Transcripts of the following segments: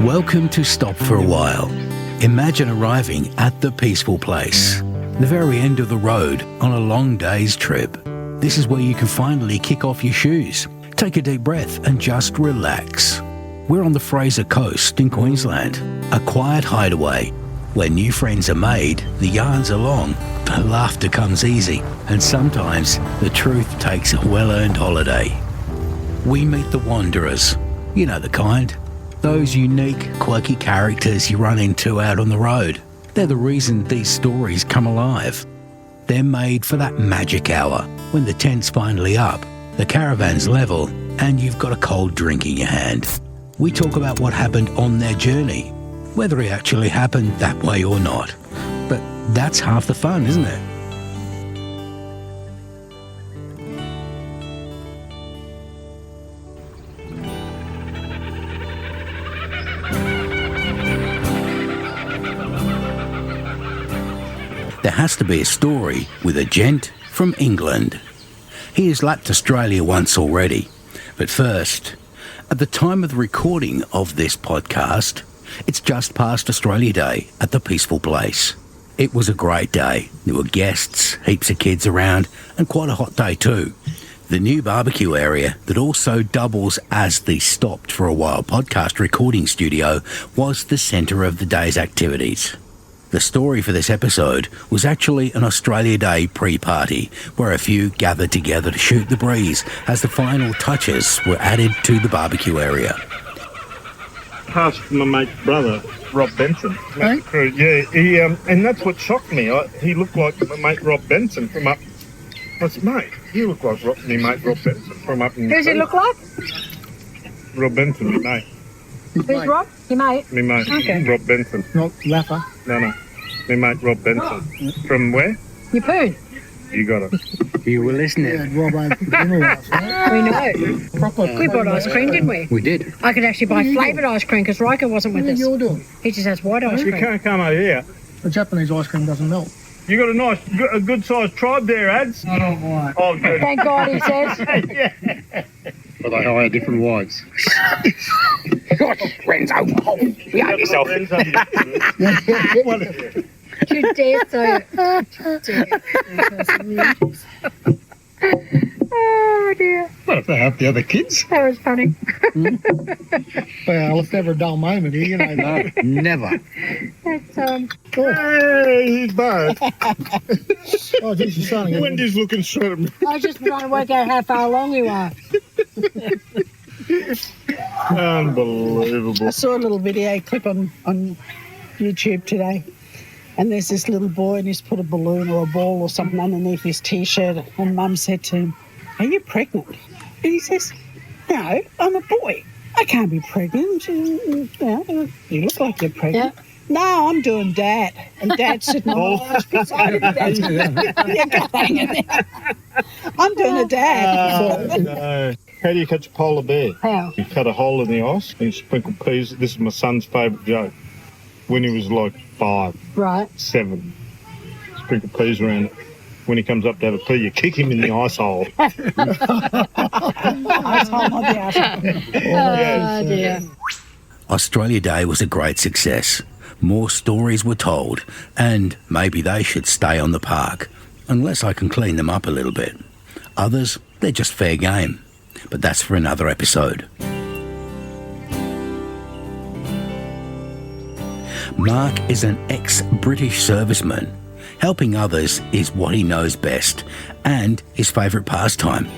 Welcome to Stop for a While. Imagine arriving at the peaceful place, the very end of the road on a long day's trip. This is where you can finally kick off your shoes, take a deep breath and just relax. We're on the Fraser Coast in Queensland, a quiet hideaway where new friends are made, the yarns are long, the laughter comes easy, and sometimes the truth takes a well-earned holiday. We meet the wanderers, you know the kind. Those unique, quirky characters you run into out on the road. They're the reason these stories come alive. They're made for that magic hour, when the tent's finally up, the caravan's level, and you've got a cold drink in your hand. We talk about what happened on their journey, whether it actually happened that way or not. But that's half the fun, isn't it? There has to be a story with a gent from England. He has lapped Australia once already. But first, at the time of the recording of this podcast, it's just past Australia Day at the peaceful place. It was a great day. There were guests, heaps of kids around, and quite a hot day too. The new barbecue area that also doubles as the Stopped for a While podcast recording studio was the centre of the day's activities. The story for this episode was actually an Australia Day pre-party where a few gathered together to shoot the breeze as the final touches were added to the barbecue area. Past my mate's brother, Rob Benson. Right? Yeah, and that's what shocked me. He looked like my mate Rob Benson from up... I said, mate, you look like my mate Rob Benson from up in... Who does it look like? Rob Benson, my mate. Who's Rob? Your mate? My mate, Okay. Rob Benson. Not Laffer. No. My mate Rob Benson. From where? Your poon. You got it. You were listening. Yeah, Rob ate dinner last night. We know. Proper. We bought ice cream, didn't we? We did. I could actually buy flavoured ice cream because Riker wasn't with What are us. you doing? He just has white ice You cream. can't come over here. The Japanese ice cream doesn't melt. You got a good sized tribe there, Ads. I don't mind. Oh, good. Thank God, he says. But they hire different whites. Renzo, behave yourself. You dare so. Oh dear. Well, if they have the other kids. That was funny. Well, it's never a dull moment here, you know that. Never. That's, Hey, he's bad. Oh, geez, you're starting Wendy's looking straight at me. I was just trying to work out how far along you are. Unbelievable. I saw a little video clip on YouTube today, and there's this little boy and he's put a balloon or a ball or something underneath his T-shirt, and Mum said to him, "Are you pregnant?" And he says, "No, I'm a boy. I can't be pregnant." She says, "Yeah, you look like you're pregnant." Yeah. "No, I'm doing Dad." And Dad's sitting on the ice beside him. Dad's I'm doing a Dad. No. How do you catch a polar bear? How? You cut a hole in the ice and you sprinkle peas. This is my son's favourite joke. When he was like 5, Right. 7, sprinkle peas around it. When he comes up to have a pea, you kick him in the ice hole. I told my dad. Oh dear. Australia Day was a great success. More stories were told, and maybe they should stay on the park, unless I can clean them up a little bit. Others, they're just fair game. But that's for another episode. Mark is an ex-British serviceman. Helping others is what he knows best, and his favourite pastime.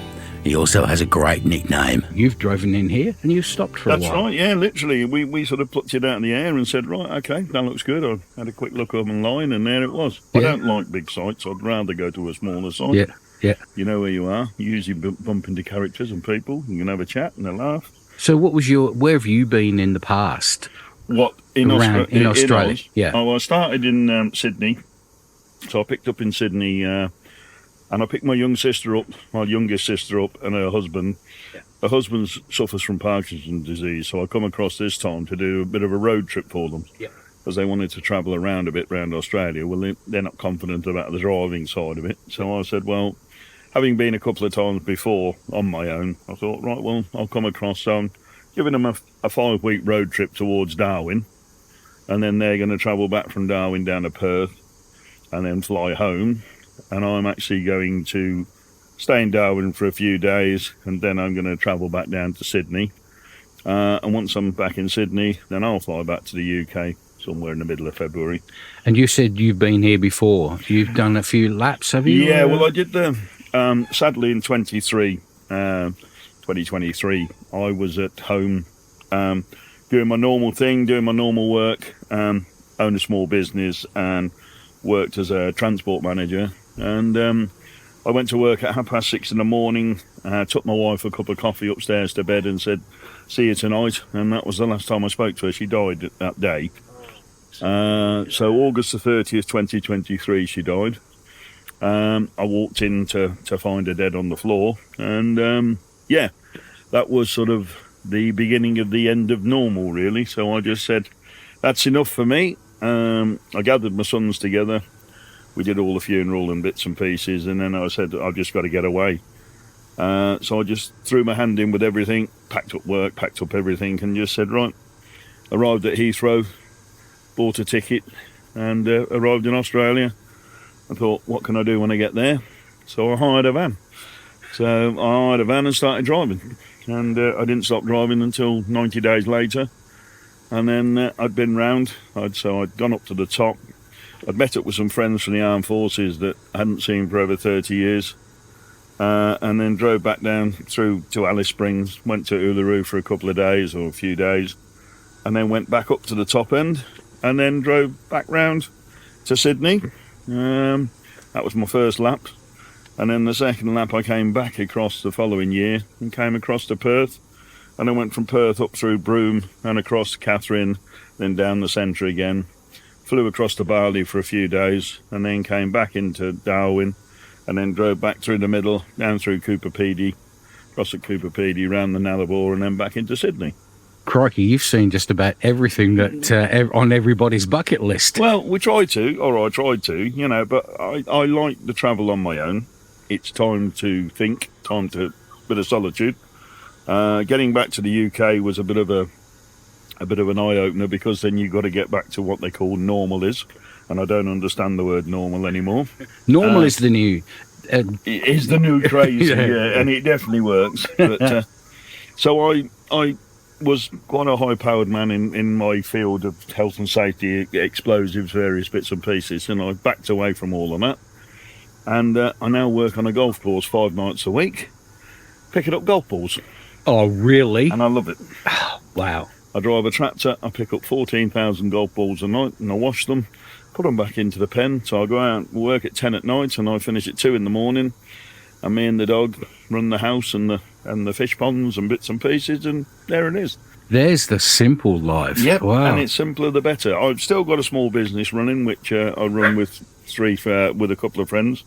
He also has a great nickname. You've driven in here and you've stopped for a while. That's right, yeah, literally. We sort of plucked it out in the air and said, right, OK, that looks good. I had a quick look online and there it was. Yeah. I don't like big sites. I'd rather go to a smaller site. Yeah. You know where you are. You usually bump into characters and people. You can have a chat and a laugh. So where have you been in the past? What, in Around, in Australia? Oz? Yeah. Oh, I started in Sydney. So I picked up in Sydney and I picked my youngest sister up and her husband. Yeah. Her husband suffers from Parkinson's disease, so I come across this time to do a bit of a road trip for them. Yeah. because they wanted to travel around a bit around Australia. Well, they're not confident about the driving side of it. So I said, well, having been a couple of times before on my own, I thought, right, well, I'll come across. So I'm giving them a 5-week road trip towards Darwin, and then they're going to travel back from Darwin down to Perth and then fly home. And I'm actually going to stay in Darwin for a few days, and then I'm going to travel back down to Sydney. And once I'm back in Sydney, then I'll fly back to the UK somewhere in the middle of February. And you said you've been here before. You've done a few laps, have you? Yeah, well, I did sadly in 2023, I was at home doing my normal thing, doing my normal work, own a small business and worked as a transport manager. And I went to work at 6:30 in the morning, took my wife a cup of coffee upstairs to bed and said, see you tonight. And that was the last time I spoke to her. She died that day. So August the 30th, 2023, she died. I walked in to find her dead on the floor. And yeah, that was sort of the beginning of the end of normal, really. So I just said, that's enough for me. I gathered my sons together. We did all the funeral and bits and pieces, and then I said, I've just got to get away. So I just threw my hand in with everything, packed up work, packed up everything, and just said, right, arrived at Heathrow, bought a ticket, and arrived in Australia. I thought, what can I do when I get there? So I hired a van. So I hired a van and started driving. And I didn't stop driving until 90 days later. And then I'd been round, so I'd gone up to the top. I'd met up with some friends from the armed forces that I hadn't seen for over 30 years. And then drove back down through to Alice Springs, went to Uluru for a couple of days or a few days, and then went back up to the top end, and then drove back round to Sydney. That was my first lap. And then the second lap I came back across the following year and came across to Perth. And I went from Perth up through Broome and across to Catherine, then down the centre again. Flew across to Barley for a few days and then came back into Darwin and then drove back through the middle, down through Cooper Pedy, across at Cooper Pedy, round the Nullarbor and then back into Sydney. Crikey, you've seen just about everything that on everybody's bucket list. Well, we tried to, or I tried to, you know, but I like the travel on my own. It's time to think, bit of solitude. Getting back to the UK was a bit of an eye-opener, because then you've got to get back to what they call normal is, and I don't understand the word normal anymore. Normal is the new... it is the new crazy, yeah, and it definitely works. But, so I was quite a high-powered man in my field of health and safety, explosives, various bits and pieces, and I backed away from all of that. And I now work on a golf course 5 nights a week, picking up golf balls. Oh, really? And I love it. Wow. I drive a tractor, I pick up 14,000 golf balls a night, and I wash them, put them back into the pen. So I go out and work at 10 at night, and I finish at 2 in the morning. And me and the dog run the house and the fish ponds and bits and pieces, and there it is. There's the simple life. Yep, wow. And it's simpler the better. I've still got a small business running, which I run with a couple of friends.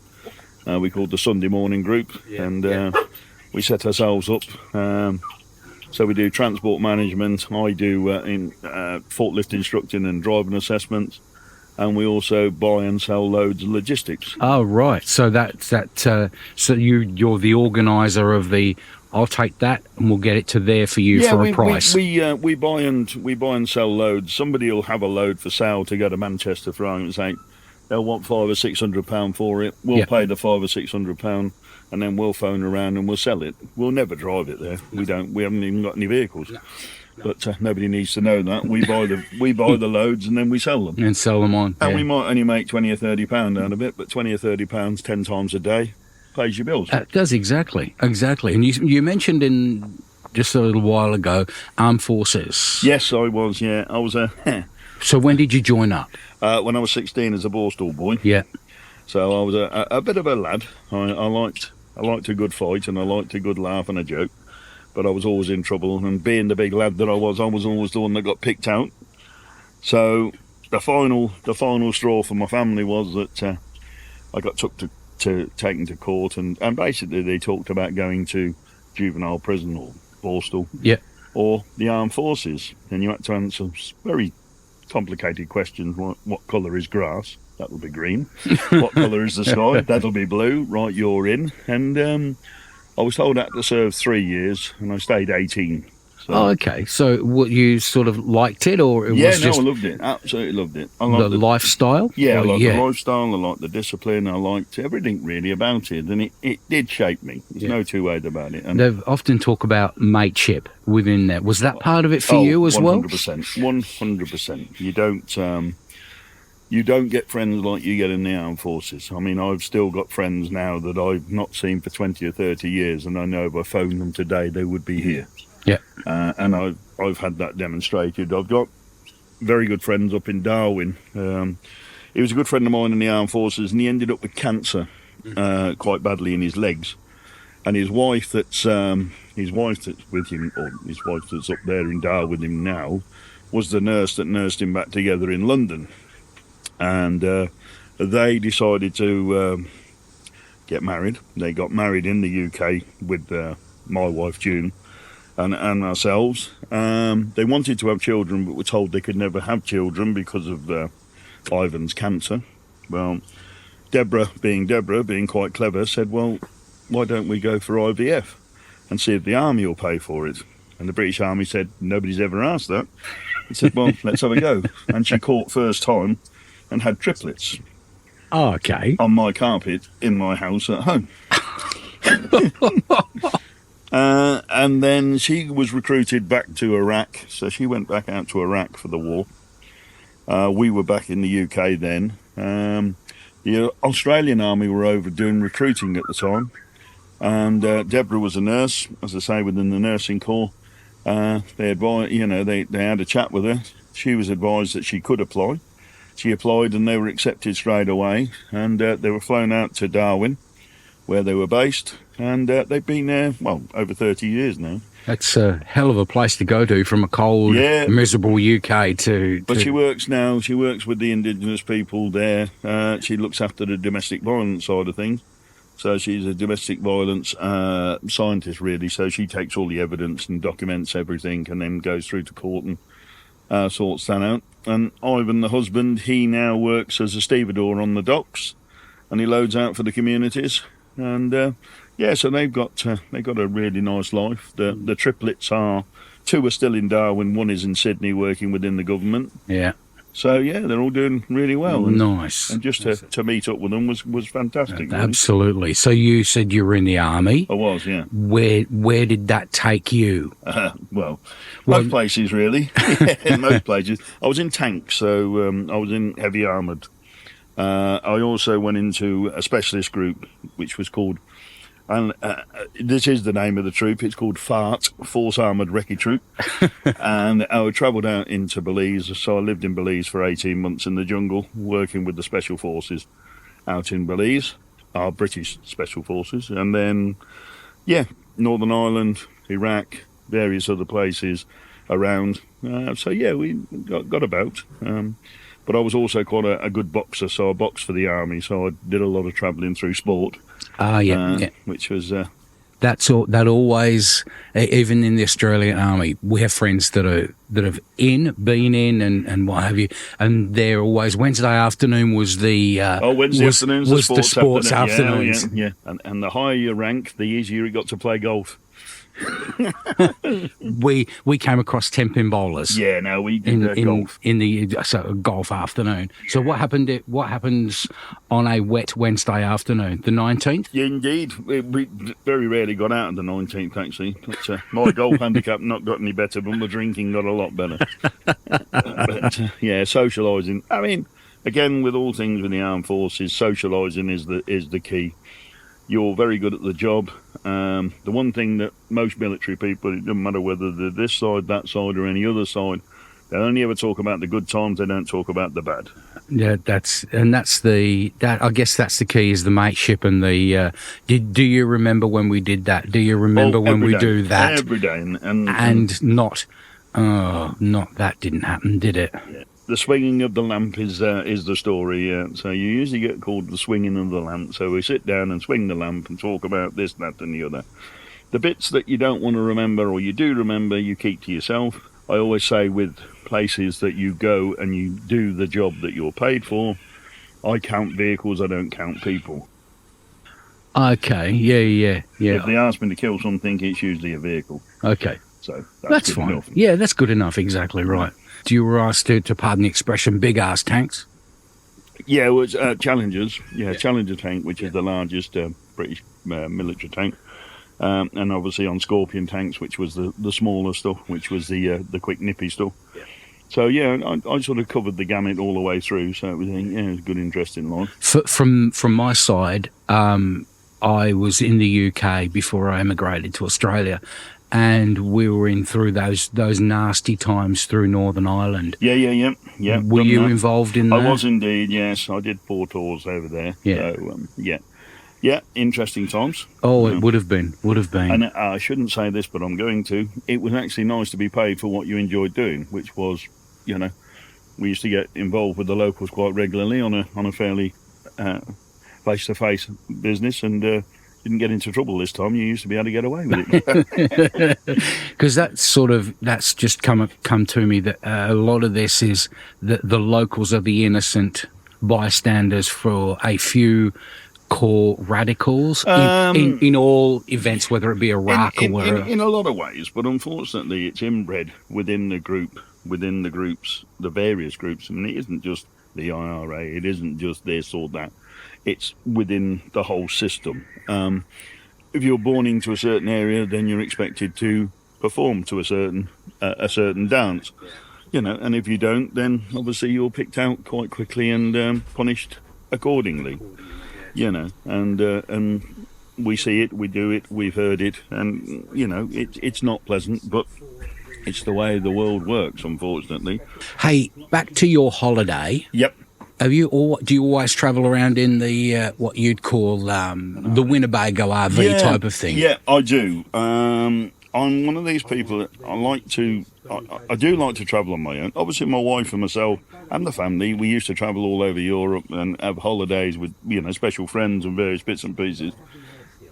We called the Sunday Morning Group, and we set ourselves up. So we do transport management. I do forklift instructing and driving assessments, and we also buy and sell loads of logistics. Oh, right. So that's that. So you're the organizer of the. I'll take that, and we'll get it to there for you for a price. We buy and sell loads. Somebody will have a load for sale to go to Manchester, for argument's sake. They'll want £500 or £600 for it. We'll pay the £500 or £600, and then we'll phone around and we'll sell it. We'll never drive it there. We haven't even got any vehicles. No. But nobody needs to know that. We buy the loads and then we sell them. And sell them on. And we might only make £20 or £30 out of it, but £20 or £30 10 times a day pays your bills. It does, exactly. And you mentioned in just a little while ago, armed forces. Yes, I was. Yeah, I was a. So when did you join up? When I was 16 as a Borstal boy. Yeah. So I was a bit of a lad. I liked a good fight and I liked a good laugh and a joke, but I was always in trouble. And being the big lad that I was always the one that got picked out. So the final straw for my family was that I got taken to court, and basically they talked about going to juvenile prison or Borstal. Yeah. Or the armed forces, and you had to answer very complicated questions. What colour is grass? That'll be green. What colour is the sky? That'll be blue. Right, you're in. And I was told I had to serve 3 years, and I stayed 18. So. Oh, okay. So, what, you sort of liked it, or it was just I loved it. Absolutely loved it. I the liked lifestyle? Yeah, I Or- liked the lifestyle. I liked the discipline. I liked everything really about it, and it did shape me. There's no two ways about it. And They've often talk about mateship within that. Was that part of it for you as well? 100%. You don't get friends like you get in the armed forces. I mean, I've still got friends now that I've not seen for 20 or 30 years, and I know if I phoned them today, they would be here. Yeah. And I've had that demonstrated. I've got very good friends up in Darwin. He was a good friend of mine in the armed forces, and he ended up with cancer quite badly in his legs. And his wife that's with him, or his wife that's up there in Darwin with him now, was the nurse that nursed him back together in London. And they decided to get married. They got married in the UK with my wife June and ourselves. They wanted to have children, but were told they could never have children because of Ivan's cancer. Well, Deborah, being quite clever, said, well, why don't we go for IVF and see if the army will pay for it? And the British Army said, nobody's ever asked that. He said, well, let's have a go. And she caught first time and had triplets. Oh, okay. On my carpet in my house at home. And then she was recruited back to Iraq, so she went back out to Iraq for the war. We were back in the UK then. The Australian Army were over doing recruiting at the time, and Deborah was a nurse, as I say, within the nursing corps. They had a chat with her. She was advised that she could apply. She applied and they were accepted straight away, and they were flown out to Darwin, where they were based, and they've been there, well, over 30 years now. That's a hell of a place to go to from a cold, miserable UK to... But she works now, she works with the indigenous people there. She looks after the domestic violence side of things. So she's a domestic violence scientist, really. So she takes all the evidence and documents everything and then goes through to court and sorts that out. And Ivan, the husband, he now works as a stevedore on the docks, and he loads out for the communities. And so they've got a really nice life. The triplets two are still in Darwin, one is in Sydney working within the government. Yeah. So they're all doing really well. Nice. And just to meet up with them was fantastic. Really. Absolutely. So you said you were in the army. I was, yeah. Where did that take you? Most places really. In most places. I was in tanks, so I was in heavy armoured. I also went into a specialist group, which was called, and this is the name of the troop, it's called FART, Force Armoured Recce Troop. And I travelled out into Belize, so I lived in Belize for 18 months in the jungle, working with the Special Forces out in Belize, our British Special Forces. And then, Northern Ireland, Iraq, various other places around. We got about. But I was also quite a good boxer, so I boxed for the army, so I did a lot of travelling through sport. Which was... That always, even in the Australian Army, we have friends that have been in and what have you, and they're always, Wednesday afternoon was the... Wednesday afternoons was the sports afternoons. Yeah. And the higher you rank, the easier you got to play golf. we came across 10-pin bowlers. Yeah, no, we did golf in the golf afternoon. So what happens on a wet Wednesday afternoon? The 19th? Yeah, indeed. We very rarely got out on the 19th, actually. But, my golf handicap not got any better, but my drinking got a lot better. But socialising. I mean, again, with all things with the armed forces, socialising is the key. You're very good at the job. The one thing that most military people, it doesn't matter whether they're this side, that side, or any other side, they only ever talk about the good times. They don't talk about the bad. Yeah, I guess that's the key, is the mateship and the. Do you remember when we did that? Do you remember when we do that every day? And not that didn't happen, did it? Yeah. The swinging of the lamp is the story. So you usually get called the swinging of the lamp. So we sit down and swing the lamp and talk about this, that, and the other. The bits that you don't want to remember or you do remember, you keep to yourself. I always say with places that you go and you do the job that you're paid for, I count vehicles, I don't count people. Okay, yeah. If they ask me to kill something, it's usually a vehicle. Okay. So That's good fine. enough. Yeah, that's good enough. Exactly right. Do you were asked to pardon the expression, big-ass tanks? Yeah, it was Challengers. Yeah, Challenger tank, which is the largest British military tank. And obviously on Scorpion tanks, which was the smaller stuff, which was the quick nippy stuff. Yeah. So yeah, I sort of covered the gamut all the way through. So it was a good, interesting life. From my side, I was in the UK before I emigrated to Australia, and we were in through those nasty times through Northern Ireland. Yeah. Were you involved in that? I was indeed. Yes, I did 4 tours over there. Yeah. So yeah, interesting times. Oh, it would have been. And I shouldn't say this, but I'm going to. It was actually nice to be paid for what you enjoyed doing, which was, we used to get involved with the locals quite regularly on a fairly face-to-face business, and didn't get into trouble this time. You used to be able to get away with it. Because that's just come to me that a lot of this is that the locals are the innocent bystanders for a few core radicals in all events, whether it be Iraq or whatever. In a lot of ways, but unfortunately it's inbred within the groups, the various groups. I mean, it isn't just the IRA, it isn't just this or that. It's within the whole system. If you're born into a certain area, then you're expected to perform to a certain dance, and if you don't, then obviously you're picked out quite quickly and punished accordingly. And we see it, we do it, we've heard it, and it's not pleasant, but it's the way the world works, unfortunately. Hey, back to your holiday. Yep. Do you always travel around in the what you'd call the Winnebago RV type of thing? Yeah, I do. I'm one of these people that I do like to travel on my own. Obviously, my wife and myself and the family, we used to travel all over Europe and have holidays with, special friends and various bits and pieces.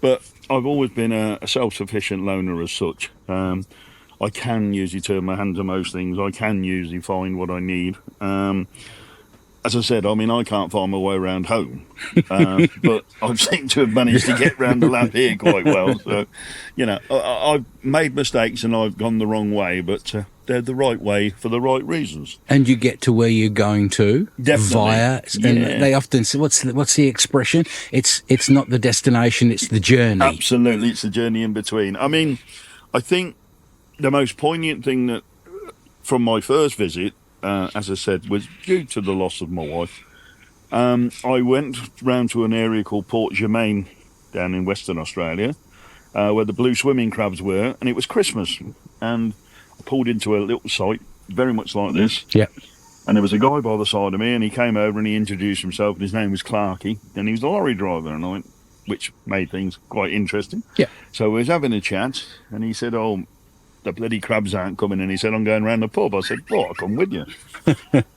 But I've always been a self-sufficient loner as such. I can usually turn my hand to most things. I can usually find what I need. As I said, I can't find my way around home, but I seem to have managed to get round the lap here quite well. So, I've made mistakes and I've gone the wrong way, but they're the right way for the right reasons. And you get to where you're going to. Definitely. And they often say, what's the expression? It's not the destination, it's the journey. Absolutely, it's the journey in between. I think the most poignant thing that from my first visit, as I said, was due to the loss of my wife. I went round to an area called Port Germain down in Western Australia, where the blue swimming crabs were, and it was Christmas. And I pulled into a little site, very much like this. Yeah. And there was a guy by the side of me, and he came over and he introduced himself, and his name was Clarky, and he was a lorry driver, and I went, which made things quite interesting. Yeah. So we was having a chat, and he said, "Oh, the bloody crabs aren't coming," and he said, "I'm going round the pub." I said, "Well, I'll come with you."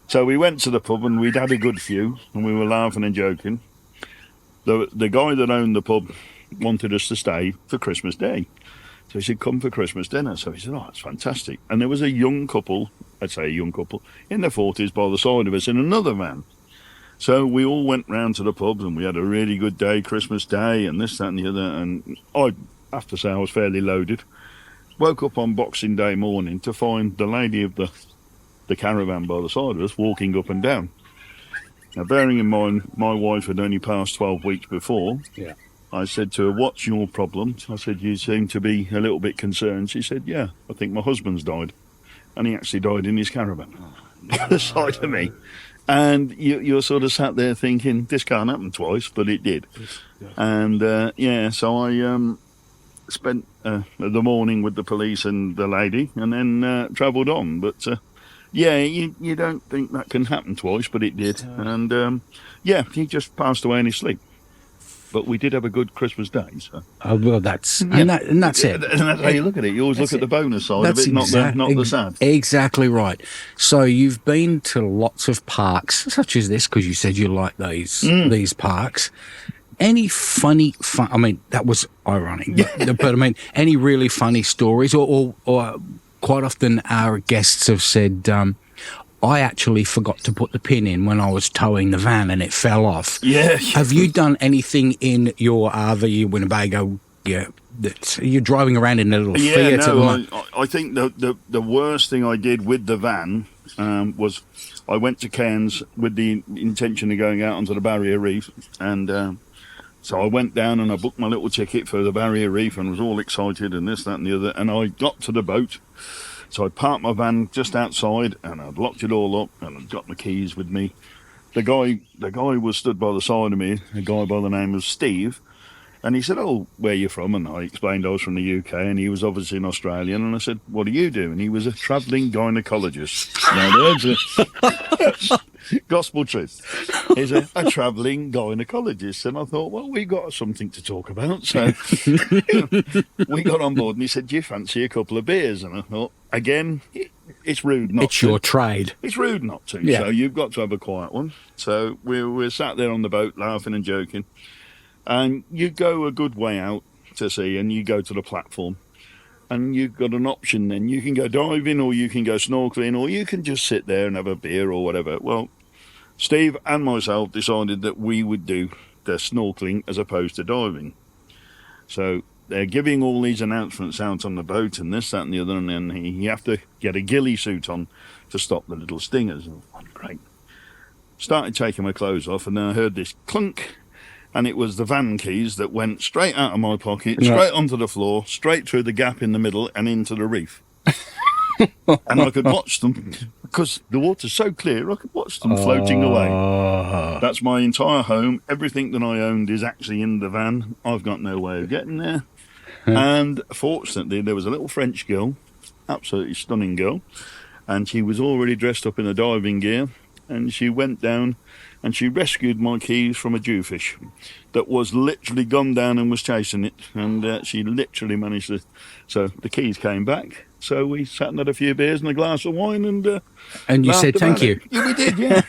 So we went to the pub and we'd had a good few and we were laughing and joking. The guy that owned the pub wanted us to stay for Christmas Day. So he said, "Come for Christmas dinner." So he said, "Oh, that's fantastic." And there was a young couple, I'd say a young couple, in their 40s by the side of us in another van. So we all went round to the pub and we had a really good day, Christmas Day, and this, that and the other. And I have to say I was fairly loaded. Woke up on Boxing Day morning to find the lady of the caravan by the side of us walking up and down. Now, bearing in mind, my wife had only passed 12 weeks before. Yeah. I said to her, "What's your problem?" I said, "You seem to be a little bit concerned." She said, "Yeah, I think my husband's died." And he actually died in his caravan, the other side of me. And you're sort of sat there thinking, this can't happen twice, but it did. And, so I spent the morning with the police and the lady and then travelled on. But, you don't think that can happen twice, but it did. And, he just passed away in his sleep. But we did have a good Christmas Day. So. Oh, well, that's it. And that's how you look at it. You always look at the bonus side of it, not the sad. Exactly right. So you've been to lots of parks, such as this, because you said you like these parks. Any funny, that was ironic. But I mean, any really funny stories or quite often our guests have said, I actually forgot to put the pin in when I was towing the van and it fell off. Yeah. Have you done anything in your RV, Winnebago? Yeah, that you're driving around in a little Fiat. I think the worst thing I did with the van was I went to Cairns with the intention of going out onto the Barrier Reef, and so I went down and I booked my little ticket for the Barrier Reef and was all excited and this, that and the other, and I got to the boat. So I parked my van just outside and I'd locked it all up and I'd got my keys with me. The guy was stood by the side of me, a guy by the name of Steve, and he said, "Oh, where are you from?" And I explained I was from the UK, and he was obviously an Australian, and I said, "What do you do?" And he was a travelling gynaecologist. Now, there's gospel truth. He's a travelling gynaecologist, and I thought, well, we got something to talk about, so we got on board, and he said, "Do you fancy a couple of beers?" And I thought, again, it's rude not to. It's your trade. It's rude not to, Yeah. so you've got to have a quiet one. So we're sat there on the boat laughing and joking, and you go a good way out to sea and you go to the platform, and you've got an option then. You can go diving, or you can go snorkeling, or you can just sit there and have a beer or whatever. Well, Steve and myself decided that we would do the snorkeling as opposed to diving. So they're giving all these announcements out on the boat and this, that and the other, and then you have to get a ghillie suit on to stop the little stingers. Oh, great. Started taking my clothes off, and then I heard this clunk, and it was the van keys that went straight out of my pocket, straight onto the floor, straight through the gap in the middle and into the reef. And I could watch them, because the water's so clear, I could watch them floating away. That's my entire home. Everything that I owned is actually in the van. I've got no way of getting there. And fortunately, there was a little French girl, absolutely stunning girl, and she was already dressed up in a diving gear, and she went down and she rescued my keys from a jewfish that was literally gone down and was chasing it, and she literally managed to. So the keys came back, so we sat and had a few beers and a glass of wine, and you said thank you. Yeah, we did, yeah.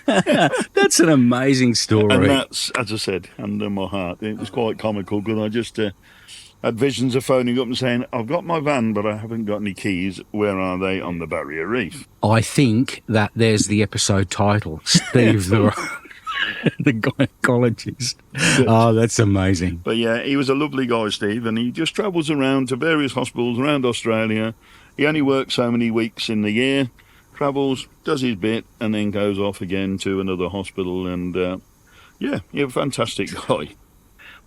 That's an amazing story. And that's, as I said, under my heart. It was quite comical, because I just had visions of phoning up and saying, "I've got my van, but I haven't got any keys. Where are they?" On the Barrier Reef. I think that there's the episode title, Steve the gynecologist. Oh, that's amazing. But yeah, he was a lovely guy, Steve, and he just travels around to various hospitals around Australia. He only works so many weeks in the year, travels, does his bit, and then goes off again to another hospital. And yeah, he's a fantastic guy.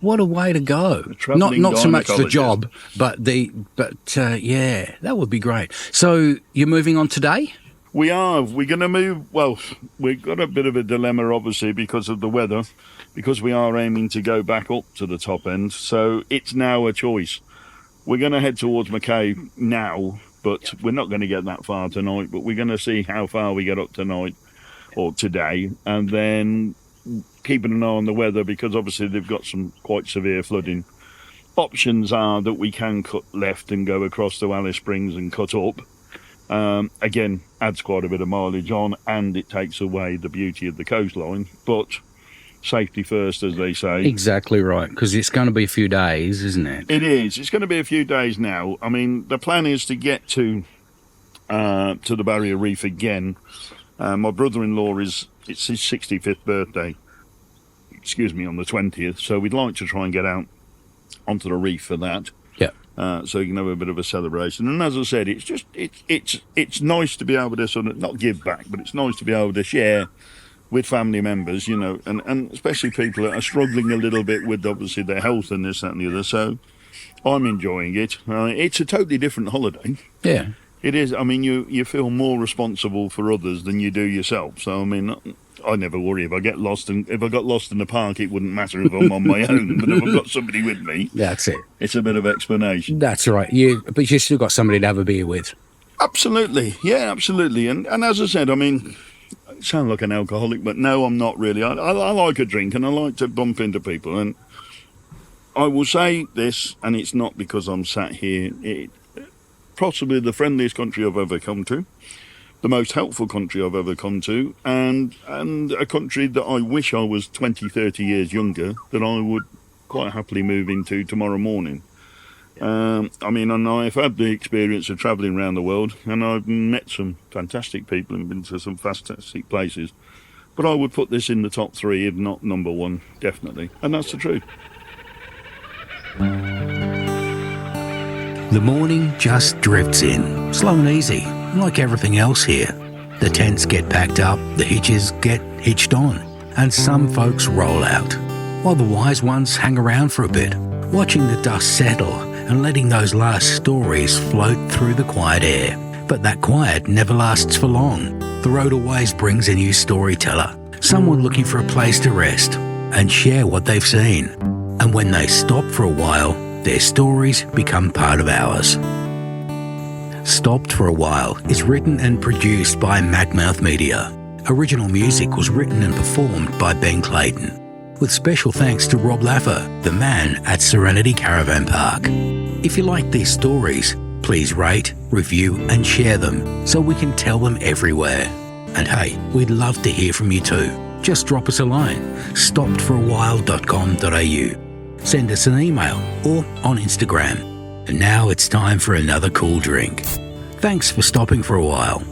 What a way to go! Not so much the job, but yeah, that would be great. So you're moving on today? We are. We're going to move. Well, we've got a bit of a dilemma, obviously, because of the weather, because we are aiming to go back up to the top end. So it's now a choice. We're going to head towards Mackay now, but we're not going to get that far tonight. But we're going to see how far we get up tonight or today, and then keeping an eye on the weather, because obviously they've got some quite severe flooding. Options are that we can cut left and go across to Alice Springs and cut up. Again, adds quite a bit of mileage on, and it takes away the beauty of the coastline, but safety first, as they say. Exactly right, because it's going to be a few days, isn't it? It is. It's going to be a few days now. I mean, the plan is to get to the Barrier Reef again. My brother-in-law it's his 65th birthday, on the 20th, so we'd like to try and get out onto the reef for that. So you can have a bit of a celebration. And as I said, it's nice to be able to sort of not give back, but it's nice to be able to share with family members, and especially people that are struggling a little bit with obviously their health and this, that and the other. So I'm enjoying it. It's a totally different holiday. Yeah. It is. I mean, you feel more responsible for others than you do yourself. So I mean, I never worry if I get lost, and if I got lost in the park, it wouldn't matter if I'm on my own. But if I've got somebody with me, that's it. It's a bit of explanation. That's right. But you still got somebody to have a beer with. Absolutely, yeah, absolutely. And as I said, I mean, I sound like an alcoholic, but no, I'm not really. I like a drink, and I like to bump into people. And I will say this, and it's not because I'm sat here. Possibly the friendliest country I've ever come to, the most helpful country I've ever come to, and a country that I wish I was 20, 30 years younger, that I would quite happily move into tomorrow morning. I mean, and I've had the experience of travelling around the world, and I've met some fantastic people and been to some fantastic places. But I would put this in the top 3, if not number 1, definitely. And that's the truth. The morning just drifts in, slow and easy, like everything else here. The tents get packed up, the hitches get hitched on, and some folks roll out, while the wise ones hang around for a bit, watching the dust settle and letting those last stories float through the quiet air. But that quiet never lasts for long. The road always brings a new storyteller, someone looking for a place to rest and share what they've seen. And when they stop for a while, their stories become part of ours. Stopped for a While is written and produced by Macmouth Media. Original music was written and performed by Ben Clayton, with special thanks to Rob Laffer, the man at Serenity Caravan Park. If you like these stories, please rate, review and share them so we can tell them everywhere. And hey, we'd love to hear from you too. Just drop us a line, stoppedforawhile.com.au. Send us an email or on Instagram. And now it's time for another cool drink. Thanks for stopping for a while.